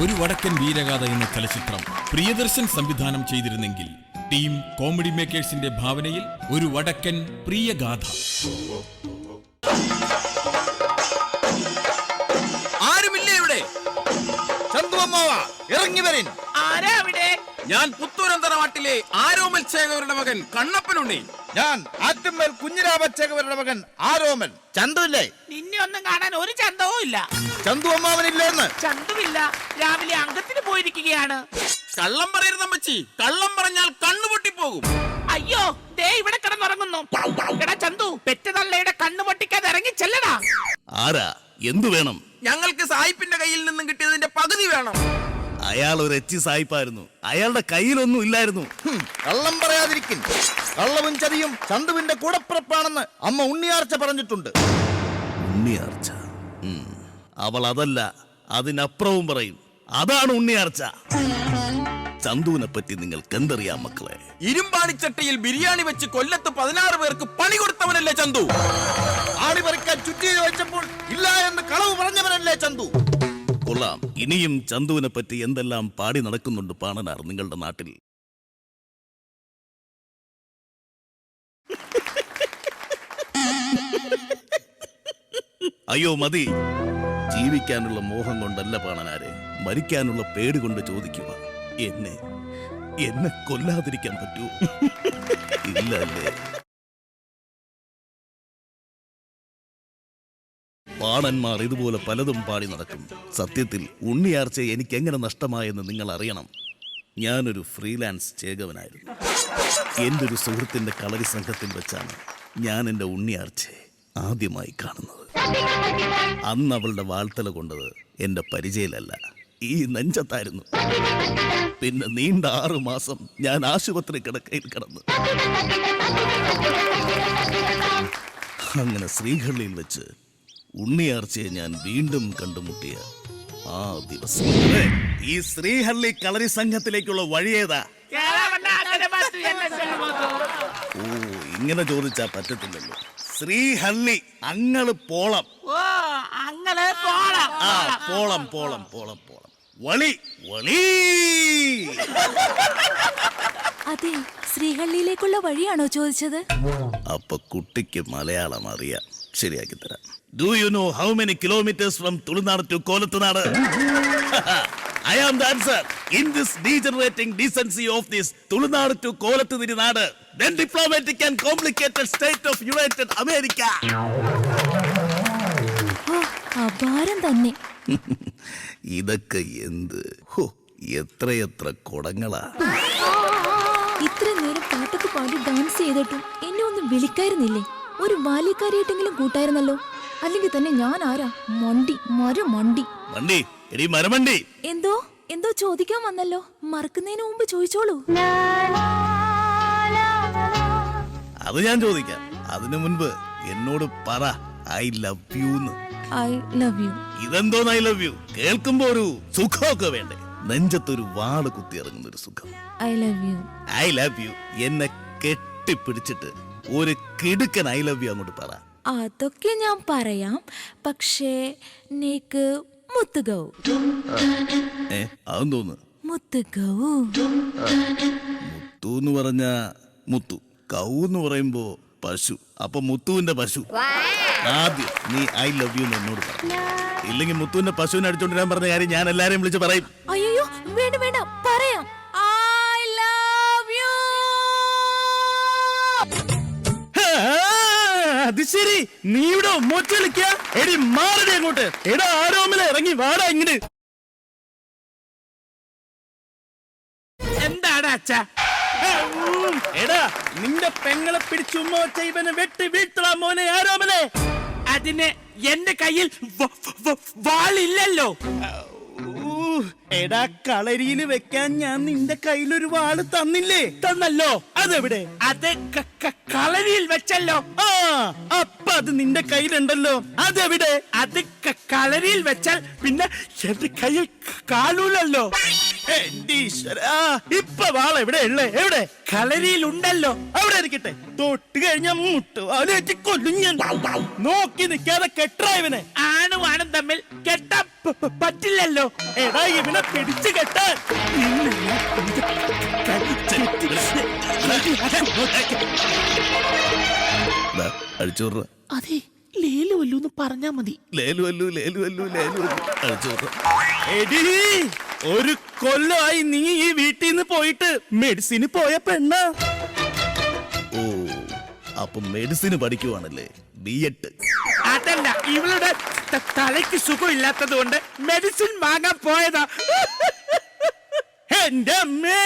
ഒരു വടക്കൻ വീരഗാഥ എന്ന ചലച്ചിത്രം പ്രിയദർശൻ സംവിധാനം ചെയ്തിരുന്നെങ്കിൽ ടീം കോമഡി മേക്കേഴ്സിന്റെ ഭാവനയിൽ ഒരു വടക്കൻ പ്രിയഗാഥ. ആരുമില്ലേ ഇവിടെ? ചന്തുവമ്മാവ ഇറങ്ങി വരൻ. ആരാ അവിടെ? ഞാൻ പുത്തൂരന്തറവാട്ടിലെ ആരോമൽ ചേകവരുടെ മകൻ കണ്ണപ്പനുണ്ണി. ഞാൻ ആറ്റുമ്മൽ കുഞ്ഞിരാമ ചേകവരുടെ മകൻ ആരോമൽ. ചന്തുവില്ലേ? നിന്നെ ഒന്നും കാണാൻ ഒരു ചന്തവും ഇല്ല. ചന്തുവമ്മാവനില്ലെന്ന്? ചന്തുവില്ല, രാവിലെ അംഗത്തിന് പോയിരിക്കുകയാണ്. കള്ളം പറയരുതമ്മച്ചി, കള്ളം പറഞ്ഞാൽ കണ്ണുപൊട്ടിപ്പോകും. അയ്യോ, ദേ ഇവിടെ കിടന്നുറങ്ങുന്നു. എടാ ചന്തു, പെറ്റതള്ളയുടെ കണ്ണു പൊട്ടിക്കാതെ ഇറങ്ങി ചെല്ലടാ. ആരാ? എന്തു വേണം? ഞങ്ങൾക്ക് സായിപ്പിന്റെ കയ്യിൽ നിന്നും കിട്ടിയതിന്റെ പകുതി വേണം. അയാൾ ഒരു എച്ചി സായിപ്പായിരുന്നു, അയാളുടെ കയ്യിലൊന്നും ഇല്ലായിരുന്നു. കള്ളം പറയാതിരിക്കും. കള്ളവും ചതിയും ചന്തുവിന്റെ കൂടപ്പിറപ്പാണെന്ന് അമ്മ ഉണ്ണിയാർച്ച പറഞ്ഞിട്ടുണ്ട്. ഉണ്ണിയാർച്ച? അവൾ അതല്ല, അതിനപ്പുറവും പറയും. അതാണ് ഉണ്ണിയാർച്ച. ചന്തുവിനെ പറ്റി നിങ്ങൾക്ക് എന്തറിയാം മക്കളെ? ഇരുമ്പാണിച്ചട്ടയിൽ ബിരിയാണി വെച്ച് കൊല്ലത്ത് 16 പേർക്ക് പണി കൊടുത്തവനല്ലേ ചന്തു? ആണി പറിക്കാൻ ചുറ്റി ചോദിച്ചപ്പോൾ ഇല്ല എന്ന് കളവ് പറഞ്ഞവനല്ലേ ചന്തു? കൊള്ളാം. ഇനിയും ചന്തുവിനെ പറ്റി എന്തെല്ലാം പാടി നടക്കുന്നുണ്ട് പാണനാർ നിങ്ങളുടെ നാട്ടിൽ. അയ്യോ മതി. ജീവിക്കാനുള്ള മോഹം കൊണ്ടല്ല പാണനാരെ, മരിക്കാനുള്ള പേടി കൊണ്ട് ചോദിക്കുക. എന്നെ കൊല്ലാതിരിക്കാൻ പറ്റൂ? ഇല്ല അല്ലേ? പാണന്മാർ ഇതുപോലെ പലതും പാടി നടക്കും. സത്യത്തിൽ ഉണ്ണിയാർച്ച എനിക്ക് എങ്ങനെ നഷ്ടമായെന്ന് നിങ്ങൾ അറിയണം. ഞാനൊരു ഫ്രീലാൻസ് ചേകവനായിരുന്നു. എൻ്റെ ഒരു സുഹൃത്തിൻ്റെ കളരി സംഘത്തിൽ വെച്ചാണ് ഞാൻ എൻ്റെ ഉണ്ണിയാർച്ചയെ ആദ്യമായി കാണുന്നത്. അന്ന് അവളുടെ വാഴ്ത്തല കൊണ്ടത് എൻ്റെ പരിചയലല്ല, ഈ നെഞ്ചത്തായിരുന്നു. പിന്നെ നീണ്ട 6 മാസം ഞാൻ ആശുപത്രി കിടക്കയിൽ കിടന്നു. അങ്ങനെ ശ്രീഹള്ളിയിൽ വെച്ച് ഉണ്ണിയാർച്ചയെ ഞാൻ വീണ്ടും കണ്ടുമുട്ടിയ ആ ദിവസം. ഈ ശ്രീഹള്ളി കളരി സംഘത്തിലേക്കുള്ള വഴിയേതാ? ഓ, ഇങ്ങനെ ചോദിച്ചാ പറ്റത്തില്ലല്ലോ. ശ്രീഹള്ളി അങ്ങള് പോളം. ആ, പോളം പോളം പോളം പോളം വളി വളി. അതെ, ശ്രീഹള്ളിയിലേക്കുള്ള വഴിയാണോ ചോദിച്ചത്? അപ്പൊ കുട്ടിക്ക് മലയാളം അറിയാം, ശരിയാക്കി തരാം. Do you know how many kilometers from Tulunad to Kolattunad? I am the answer. In this degenerating decency of this Tulunad to Kolattunad, then diplomatic and complicated state of United America. അപാരം തന്നെ. ഇതൊക്കെ എന്ത്? എത്രയെത്ര കുടങ്ങളാ. ഇത്ര നേരം പാട്ടൊക്കെ പാടി dance ചെയ്തിട്ടും എന്നെ ഒന്നും വിളിക്കായിരുന്നില്ലേ? ഒരു ബാല്യക്കാരിയായിട്ടെങ്കിലും കൂട്ടായിരുന്നല്ലോ. അല്ലെങ്കിൽ തന്നെ ഞാൻ ആരാ? മണ്ടി, മരമണ്ടി. മണ്ടി, എടി മരമണ്ടി. എന്തോ ചോദിക്കാൻ വന്നല്ലോ. മറക്കുന്നതിന് മുമ്പ് ചോദിച്ചോളൂ. അത് ഞാൻ ചോദിക്കാം. അതിനു മുൻപ് എന്നോട് പറ, I love you. I love you. ഇതെന്തോന്ന് ഐ ലവ് യു? കേൾക്കുമ്പോ ഒരു സുഖമൊക്കെ വേണ്ടേ? നെഞ്ചത്തൊരു വാള് കുത്തി ഇറങ്ങുന്ന ഒരു സുഖം. I love you. I love U. എന്നെ കെട്ടിപ്പിടിച്ചിട്ട് ഒരു കിടുക്കൻ ഐ ലവ് യു അങ്ങോട്ട് പറ. അതൊക്കെ ഞാൻ പറയാം, പക്ഷേ നീക്ക് മുത്തുകൗ. അതെന്തോന്ന്? മുത്തുകൗ. മുത്തു എന്ന് പറഞ്ഞ മുത്തു, കൗ എന്ന് പറയുമ്പോ പശു. അപ്പൊ മുത്തുവിന്റെ പശു. ആദ്യം നീ ഐ ലവ് യു എന്നോട് പറ. ഇല്ലെങ്കിൽ മുത്തുവിന്റെ പശുവിനെ അടിച്ചോണ്ടിരാൻ പറഞ്ഞ കാര്യം ഞാൻ എല്ലാരെയും വിളിച്ച് പറയും. അയ്യോ, വേണ്ട വേണ്ട, പറയാം. I love U. അത് ശരി, നീ ഇവിടെ മൊറ്റ എടി മാറടി അങ്ങോട്ട്. എടാ ആരോമലെ, ഇറങ്ങി വാടാ ഇങ്ങട്. എന്താണ് അച്ഛ? എടാ, നിന്റെ പെങ്ങളെ പിടിച്ചുമ്മ വെച്ച ഇവനെ വെട്ടി വീഴ്ത്തടാ മോനെ ആരോമലെ. അതിന് എന്റെ കയ്യിൽ വാളില്ലല്ലോ. എടാ, കളരിയില് വെക്കാൻ ഞാൻ നിന്റെ കയ്യിലൊരു വാള് തന്നില്ലേ? തന്നല്ലോ. അതെവിടെ? അത് കളരിയിൽ വെച്ചല്ലോ. ആ, അപ്പൊ അത് നിന്റെ കയ്യിലുണ്ടല്ലോ. അതെവിടെ? അത് കളരിയിൽ വെച്ചാൽ പിന്നെ എന്റെ കയ്യിൽ കാണൂലല്ലോ. എന്റെ ഈശ്വരാ, ഇപ്പൊ വാള എവിടെ ഉള്ളേ? എവിടെ? കളരിയിലുണ്ടല്ലോ. അവിടെ ഇരിക്കട്ടെ. തൊട്ട് കഴിഞ്ഞ മുട്ടുവാലേറ്റ് കൊല്ലും ഞാൻ. നോക്കി നിൽക്കാതെ കെട്ടാ ഇവനെ. ആണും ആണും തമ്മിൽ കെട്ടാൻ പറ്റില്ലല്ലോ. എടാ ഇവനെ പിടിച്ചു കെട്ടാൻ. അഴിച്ചോറ. അതെ, ലേലു വല്ലൂന്ന് പറഞ്ഞാ മതി. ലേലു അഴിച്ചോറ. എടീ, ഒരു കൊല്ലമായി നീ ഈ വീട്ടിൽ നിന്ന് പോയിട്ട് മെഡിസിന് പോയ പെണ്ണ. ഓ, അപ്പൊ മെഡിസിന് പഠിക്കുവാണല്ലേ? B.Ed. അതല്ല, ഇവളുടെ തലയ്ക്ക് സുഖമില്ലാത്തത് കൊണ്ട് മെഡിസിൻ വാങ്ങാൻ പോയതാ. എന്റെ അമ്മേ,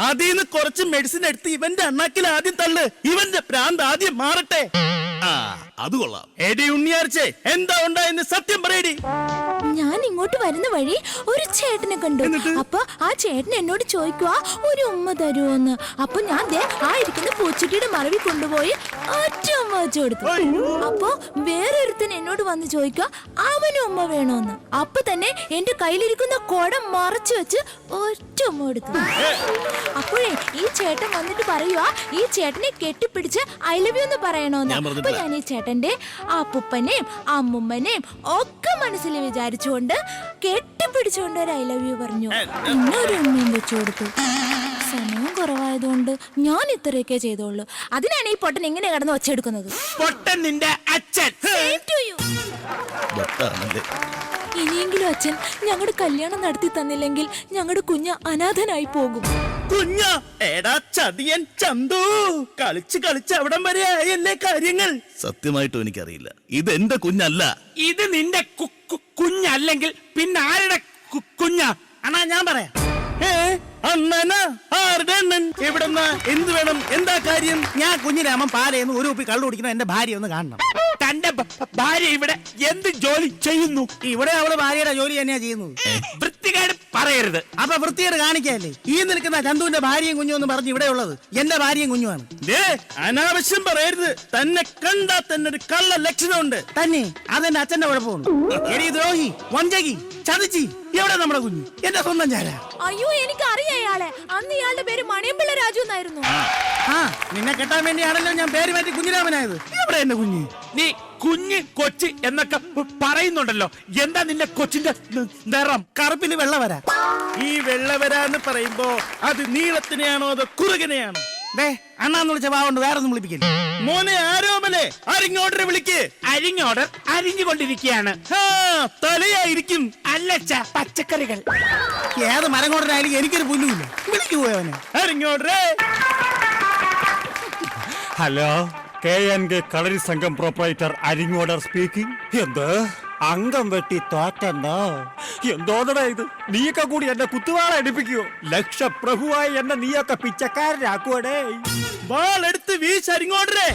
അതിന്ന് കുറച്ച് മെഡിസിൻ എടുത്ത് ഇവന്റെ അണ്ണാക്കിൽ ആദ്യം തള്ളു. ഇവന്റെ പ്രാന്ത് ആദ്യം മാറട്ടെ. ആ, അത് കൊള്ളാം. എടി ഉണ്ണിയാർച്ചേ, എന്താ ഉണ്ടായെന്ന് സത്യം പറയടി. ഞാൻ ഇങ്ങോട്ട് വരുന്ന വഴി ഒരു ചേട്ടനെ കണ്ടു. അപ്പൊ ആ ചേട്ടൻ എന്നോട് ചോദിക്കുവാ ഒരു ഉമ്മ തരുമോന്ന്. അപ്പൊ ഞാൻ ദേ ആ ഇരിക്കുന്ന പൂച്ചട്ടിയുടെ മറവി കൊണ്ടുപോയി ഒറ്റ ഉമ്മ വെച്ചു കൊടുത്തു. അപ്പൊ വേറൊരുത്തൻ എന്നോട് വന്ന് ചോദിക്കുക അവനും ഉമ്മ വേണോന്ന്. അപ്പൊ തന്നെ എന്റെ കയ്യിലിരിക്കുന്ന കുടം മറച്ചു വെച്ച് ഒറ്റ ഉമ്മ കൊടുത്തു. അപ്പോഴേ ഈ ചേട്ടൻ വന്നിട്ട് പറയുക ഈ ചേട്ടനെ കെട്ടിപ്പിടിച്ച് ഐ ലവ് യു എന്ന് പറയണോന്ന്. അപ്പൊ ഞാൻ ഈ ചേട്ടന്റെ അപ്പൂപ്പനെയും അമ്മുമ്മനെയും ഒക്കെ മനസ്സിൽ വിചാരിച്ചുകൊണ്ട് കെട്ടിപ്പിടിച്ചുകൊണ്ട് ഒരു ഐ ലവ് യു പറഞ്ഞു. പിന്നെ ഒരു ഉമ്മയും വെച്ചു കൊടുത്തു. സമയം കുറവായതുകൊണ്ട് ഞാൻ ഇത്രയൊക്കെ ചെയ്തോളൂ. അതിനാണ് ഈ പൊട്ടൻ ഇങ്ങനെ കിടന്ന് ഒച്ചെടുക്കുന്നത്. പൊട്ടൻ നിന്റെ അച്ഛൻ. Same to you. ഇനിയെങ്കിലും അച്ഛൻ ഞങ്ങളുടെ കല്യാണം നടത്തി തന്നില്ലെങ്കിൽ ഞങ്ങളുടെ കുഞ്ഞ് അനാഥനായി പോകും. കുഞ്ഞ, എടാ ചതിയൻ ചന്തു, കളിച്ച് കളിച്ച് അവിടം വരെ ആയല്ലേ കാര്യങ്ങൾ. സത്യമായിട്ടും എനിക്കറിയില്ല, ഇത് എന്റെ കുഞ്ഞല്ല. ഇത് നിന്റെ കുഞ്ഞല്ലെങ്കിൽ പിന്നെ ആരുടെ കുഞ്ഞാ? അണ്ണാ ഞാൻ പറയാം. അണ്ണനാ? ആരുടെ അണ്ണൻ? എവിടെന്നാ? എന്ത് വേണം? എന്താ കാര്യം? ഞാൻ കുഞ്ഞിരാമൻ പാലയെന്ന് ഒരു കുപ്പി കള്ളു കുടിക്കുന്ന എന്റെ ഭാര്യ ഒന്ന് കാണണം. തന്റെ ഭാര്യ ഇവിടെ എന്ത് ജോലി ചെയ്യുന്നു? ഇവിടെ അവള് ഭാര്യയുടെ ജോലി തന്നെയാ ചെയ്യുന്നത്. വൃത്തികേട് പറയരുത്. അപ്പൊ വൃത്തിയോട് കാണിക്കല്ലേ? ഈ നിൽക്കുന്ന ചന്തുവിന്റെ ഭാര്യയും കുഞ്ഞും എന്ന് പറഞ്ഞ് ഇവിടെ ഉള്ളത് എന്റെ ഭാര്യയും കുഞ്ഞുമാണ്. അനാവശ്യം പറയരുത്. തന്നെ കണ്ടാ തന്നെ ഒരു കള്ള ലക്ഷണമുണ്ട്. തന്നെ അതെന്റെ അച്ഛന്റെ കുഴപ്പമുണ്ട്. എടി ദ്രോഹി, വഞ്ചകി, ചതിച്ചി, എവിടെ നമ്മുടെ കുഞ്ഞ്? എന്റെ സ്വന്തം ചാല. അയ്യോ എനിക്ക് അറിയാം ഇയാളെ. അന്ന് ഇയാളുടെ പേര് മണിയമ്പിള്ള രാജു എന്നായിരുന്നു. ആ, നിന്നെ കെട്ടാൻ വേണ്ടിയാണല്ലോ ഞാൻ പേര് മാറ്റി കുഞ്ഞിരാമനായത്. എവിടെ എന്റെ കുഞ്ഞ്? നീ കുഞ്ഞ് കൊച്ച് എന്നൊക്കെ പറയുന്നുണ്ടല്ലോ. എന്താ നിന്റെ കൊച്ചിന്റെ നിറം? കറുപ്പില് വെള്ള വര. ഈ വെള്ളവരാന്ന് പറയുമ്പോ അത് നീളത്തിനെയാണോ അതോ കുറുകനെയാണോ? ദേ അണ്ണാന്ന് വിളിച്ച പാവുണ്ട്, വേറെ ഒന്നും വിളിപ്പിക്കില്ല. മോനെ ആരോമലെ, അരിങ്ങോട്ടർ വിളിക്ക്. അരിഞ്ഞോടർ അരിഞ്ഞുകൊണ്ടിരിക്കുകയാണ്. തലയായിരിക്കും. അല്ലച്ച, പച്ചക്കറികൾ. ഏത് മരം കൊണ്ടായാലും എനിക്കൊരു പുല്ലുമില്ല. വിളിക്കു പോയവനെ. അരിങ്ങോട്ടറേ. ഹലോ, KNK കളരി സംഘം പ്രൊപ്പറേറ്റർ അരിങ്ങോടർ സ്പീക്കിംഗ്. എന്ത് അംഗം വെട്ടി തോറ്റെന്നോ? എന്തോന്നടാ ഇത്? നീയൊക്കെ കൂടി എന്നെ കുത്തുവാള എടുപ്പിക്കുവോ? ലക്ഷപ്രഭുവായി എന്നെ നീയൊക്കെ പിച്ചക്കാരനാക്കുവടേ. വാളെടുത്ത് വീശരിങ്ങോട്ടറേ.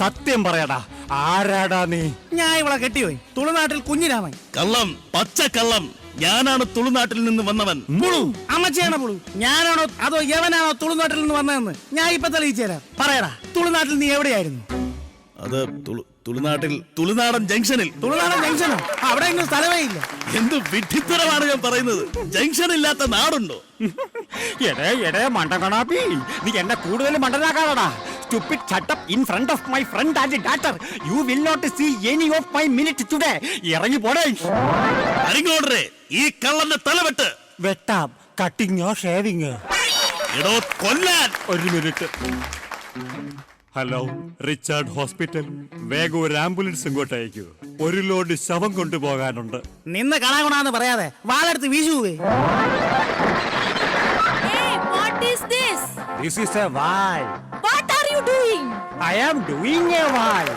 സത്യം പറയടാ, ആരാടാ നീ? ഞാൻ ഇവളെ കെട്ടിപ്പോയി. തുളുനാട്ടിൽ കുഞ്ഞിരാമൻ. കള്ളം, പച്ചക്കള്ളം. ഞാനാണ് തുളുനാട്ടിൽ നിന്ന് വന്നവൻ. പുളു, അമ്മച്ചിയാണ് പുളു. ഞാനാണോ അതോ യവനാണോ തുളുനാട്ടിൽ നിന്ന് വന്നതെന്ന് ഞാൻ ഇപ്പൊ തെളിയിച്ചു തരാം. പറയടാ, തുളുനാട്ടിൽ നീ എവിടെയായിരുന്നു? അത് തുളുനാടൻ ജംഗ്ഷനിൽ. തുളുനാടൻ ജംഗ്ഷനോ? അവിടെ എങ്ങും സ്ഥലമേ ഇല്ല. എന്ത് വിഡ്ഢിത്തരമാണ് ഞാൻ പറയുന്നത്? ജംഗ്ഷൻ ഇല്ലാത്ത നാടുണ്ടോ? എടേ മണ്ടകണാപ്പി, നീ എന്നെ കൂടുതൽ മണ്ടനാക്കാടാ. Stupid, shut up in front of my friend and daughter. You will not see any of my minute today. ഇറങ്ങി പോടേ. അരിങ്ങോട്ടറേ, ഈ കള്ളന്റെ തലവെട്ട്. വെട്ടാം. കട്ടിങ്ങോ ഷേവിങ്ങോ? എടോ കൊല്ലാൻ. ഒരു മിനിറ്റ്. Hello, Richard hospital. വേഗം ഒരു ആംബുലൻസ് ഇങ്ങോട്ട് അയക്കൂ. ഒരു ലോഡ് ശവം കൊണ്ടുപോകാനുണ്ട്. നിന്ന് കണാകുണാന്ന് പറയാതെ വാളെടുത്ത് വീശു പോവേ. Hey, what is this? This is a wall. What are you doing? I am doing a wall.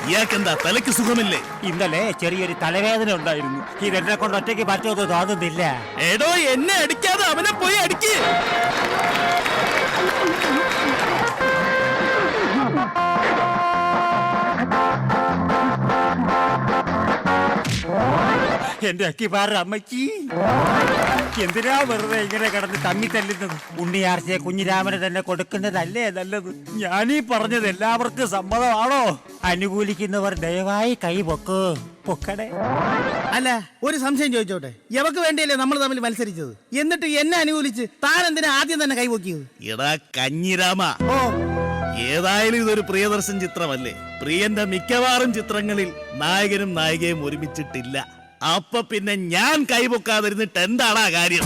ഇയാൾക്കെന്താ തലയ്ക്ക് സുഖമില്ലേ? ഇന്നലെ ചെറിയൊരു തലവേദന ഉണ്ടായിരുന്നു. ഇതെന്നെ കൊണ്ട് ഒറ്റയ്ക്ക് പറ്റുമെന്ന് തോന്നുന്നില്ല. എടോ, എന്നെ അടിക്കാതെ അവനെ പോയി അടിക്ക്. എന്റെ അക്കിപ്പാറ അമ്മച്ചി. എന്തിനാ വെറുതെ ഇങ്ങനെ കിടന്ന് തമ്മി തല്ലുന്നത്? ഉണ്ണിയാർച്ചയെ കുഞ്ഞിരാമന് തന്നെ കൊടുക്കുന്നതല്ലേ നല്ലത്? ഞാനീ പറഞ്ഞത് എല്ലാവർക്കും സമ്മതമാണോ? അനുകൂലിക്കുന്നവർ ദയവായി കൈ പൊക്കടേ. അല്ല, ഒരു സംശയം ചോദിച്ചോട്ടെ. എവക്ക് വേണ്ടിയല്ലേ നമ്മൾ തമ്മിൽ മത്സരിച്ചത്? എന്നിട്ട് എന്നെ അനുകൂലിച്ച് താൻ എന്തിനാ ആദ്യം തന്നെ കൈപൊക്കിയത്? എടാ കഞ്ഞിരാമ, ഓ, ഏതായാലും ഇതൊരു പ്രിയദർശൻ ചിത്രമല്ലേ? പ്രിയന്റെ മിക്കവാറും ചിത്രങ്ങളിൽ നായകനും നായികയും ഒരുമിച്ചിട്ടില്ല. അപ്പൊ പിന്നെ ഞാൻ കൈപൊക്കാതിരുന്നിട്ട് എന്താടാ കാര്യം?